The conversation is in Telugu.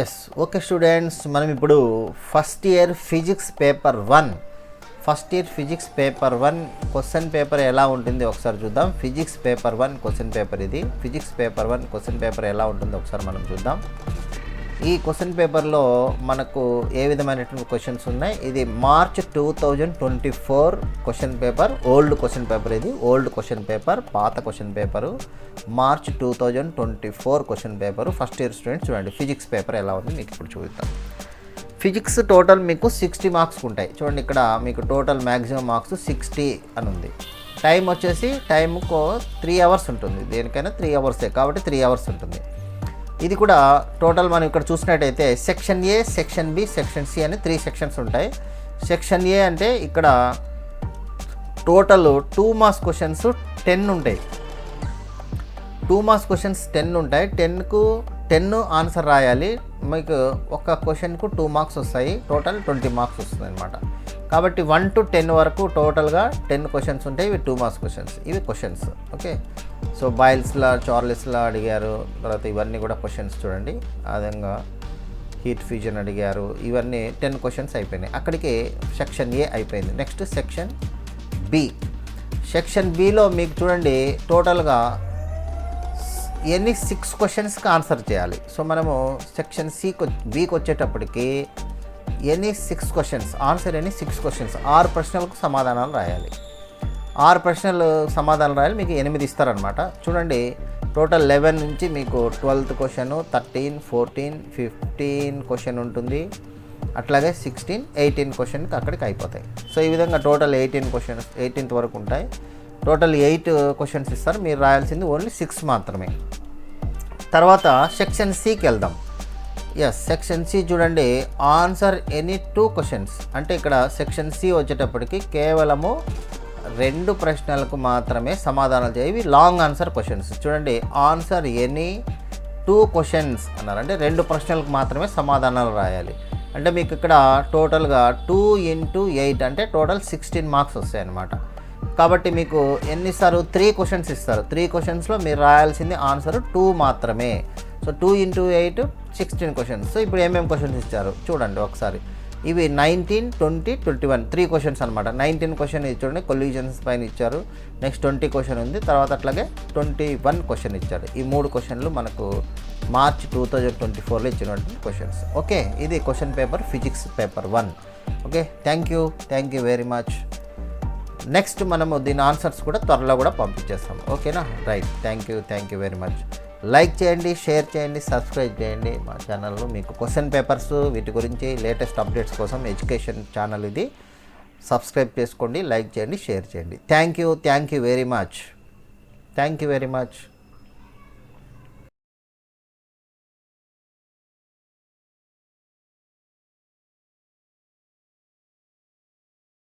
ఎస్ ఓకే స్టూడెంట్స్, మనం ఇప్పుడు first year physics paper 1 question paper ఎలా ఉంటుంది ఒకసారి చూద్దాం. ఫిజిక్స్ పేపర్ 1 క్వశ్చన్ పేపర్ ఇది. ఫిజిక్స్ పేపర్ 1 క్వశ్చన్ పేపర్ ఎలా ఉంటుందో ఒకసారి మనం చూద్దాం. ఈ క్వశ్చన్ పేపర్లో మనకు ఏ విధమైనటువంటి క్వశ్చన్స్ ఉన్నాయి. ఇది March 2024 question paper, old question paper. ఇది ఓల్డ్ క్వశ్చన్ పేపర్, పాత question paper. March 2024 question paper. First year students చూడండి ఫిజిక్స్ పేపర్ ఎలా ఉంది మీకు ఇప్పుడు చూద్దాం. ఫిజిక్స్ టోటల్ మీకు 60 మార్క్స్ ఉంటాయి. చూడండి ఇక్కడ మీకు టోటల్ మ్యాక్సిమం మార్క్స్ 60 అని ఉంది. టైం వచ్చేసి టైంకు 3 అవర్స్ ఉంటుంది. దేనికైనా 3 అవర్సే కాబట్టి 3 అవర్స్ ఉంటుంది. ఇది కూడా టోటల్ మనం ఇక్కడ చూసినట్టయితే section A, section B, section C అని 3 సెక్షన్స్ ఉంటాయి. సెక్షన్ ఏ అంటే ఇక్కడ టోటల్ 2 మార్క్స్ క్వశ్చన్స్ 10 ఉంటాయి. 2 మార్క్స్ క్వశ్చన్స్ 10 ఉంటాయి. 10కు 10 ఆన్సర్ రాయాలి. మీకు ఒక క్వశ్చన్కు 2 మార్క్స్ వస్తాయి. టోటల్ 20 మార్క్స్ వస్తుంది అనమాట. కాబట్టి 1 to 10 వరకు టోటల్గా 10 క్వశ్చన్స్ ఉంటాయి. ఇవి 2 మార్క్స్ క్వశ్చన్స్. ఇవి క్వశ్చన్స్ ఓకే. సో బాయిల్స్లా, చార్లెస్లా అడిగారు. తర్వాత ఇవన్నీ కూడా క్వశ్చన్స్ చూడండి. ఆ విధంగా హీట్ ఫ్యూజన్ అడిగారు. ఇవన్నీ 10 క్వశ్చన్స్ అయిపోయినాయి. అక్కడికి సెక్షన్ ఏ అయిపోయింది. Next section B. సెక్షన్ బిలో మీకు చూడండి టోటల్గా ఎన్ని 6 క్వశ్చన్స్కి ఆన్సర్ చేయాలి. సో మనము సెక్షన్ బికి వచ్చేటప్పటికి ఎన్ని 6 క్వశ్చన్స్ ఆన్సర్, ఎన్ని 6 క్వశ్చన్స్ 6 ప్రశ్నలకు సమాధానాలు రాయాలి. 6 ప్రశ్నలు సమాధానాలు రాయాలి. మీకు 8 ఇస్తారనమాట. చూడండి టోటల్ 11 నుంచి మీకు 12th క్వశ్చన్, 13, 14, 15 క్వశ్చన్ ఉంటుంది. అట్లాగే 16, 18 క్వశ్చన్కి అక్కడికి అయిపోతాయి. సో ఈ విధంగా టోటల్ 18 క్వశ్చన్స్ 18th వరకు ఉంటాయి. టోటల్ 8 క్వశ్చన్స్ ఇస్తారు. మీరు రాయాల్సింది ఓన్లీ 6 మాత్రమే. తర్వాత సెక్షన్ సికి వెళ్దాం. ఎస్, సెక్షన్ సి చూడండి ఆన్సర్ ఎనీ 2 క్వశ్చన్స్. అంటే ఇక్కడ సెక్షన్ సి వచ్చేటప్పటికి కేవలము 2 ప్రశ్నలకు మాత్రమే సమాధానాలు చేయాలి. ఇవి లాంగ్ ఆన్సర్ క్వశ్చన్స్. చూడండి ఆన్సర్ ఎనీ 2 క్వశ్చన్స్ అన్నారు. అంటే 2 ప్రశ్నలకు మాత్రమే సమాధానాలు రాయాలి. అంటే మీకు ఇక్కడ టోటల్గా 2 into 8 అంటే టోటల్ 16 మార్క్స్ వస్తాయి అన్నమాట. కాబట్టి మీకు ఎన్ని ఇస్తారు? 3 క్వశ్చన్స్ ఇస్తారు. 3 క్వశ్చన్స్లో మీరు రాయాల్సింది ఆన్సర్ 2 మాత్రమే. So 2 into 8 16 questions. సో ఇప్పుడు ఏమేమి క్వశ్చన్స్ ఇచ్చారు చూడండి ఒకసారి. ఇవి 19, 20, 21 3 క్వశ్చన్స్ అనమాట. 19 క్వశ్చన్ ఇది చూడండి కొల్యూజన్స్ పైన ఇచ్చారు. నెక్స్ట్ 20 క్వశ్చన్ ఉంది. తర్వాత అట్లాగే 21 క్వశ్చన్ ఇచ్చారు. ఈ 3 క్వశ్చన్లు మనకు మార్చ్ 2024లో ఇచ్చినటువంటి క్వశ్చన్స్. ఓకే, ఇది question paper physics paper 1. Okay, thank you very much. Next మనము దీని ఆన్సర్స్ కూడా త్వరలో కూడా పంపించేస్తాం. ఓకేనా, right. Thank you very much. Like చేయండి, షేర్ చేయండి, సబ్స్క్రైబ్ చేయండి మా ఛానల్లో. మీకు క్వశ్చన్ పేపర్స్ వీటి గురించి లేటెస్ట్ అప్డేట్స్ కోసం ఎడ్యుకేషన్ ఛానల్ ఇది. సబ్స్క్రైబ్ చేసుకోండి, లైక్ చేయండి, షేర్ చేయండి. Thank you very much.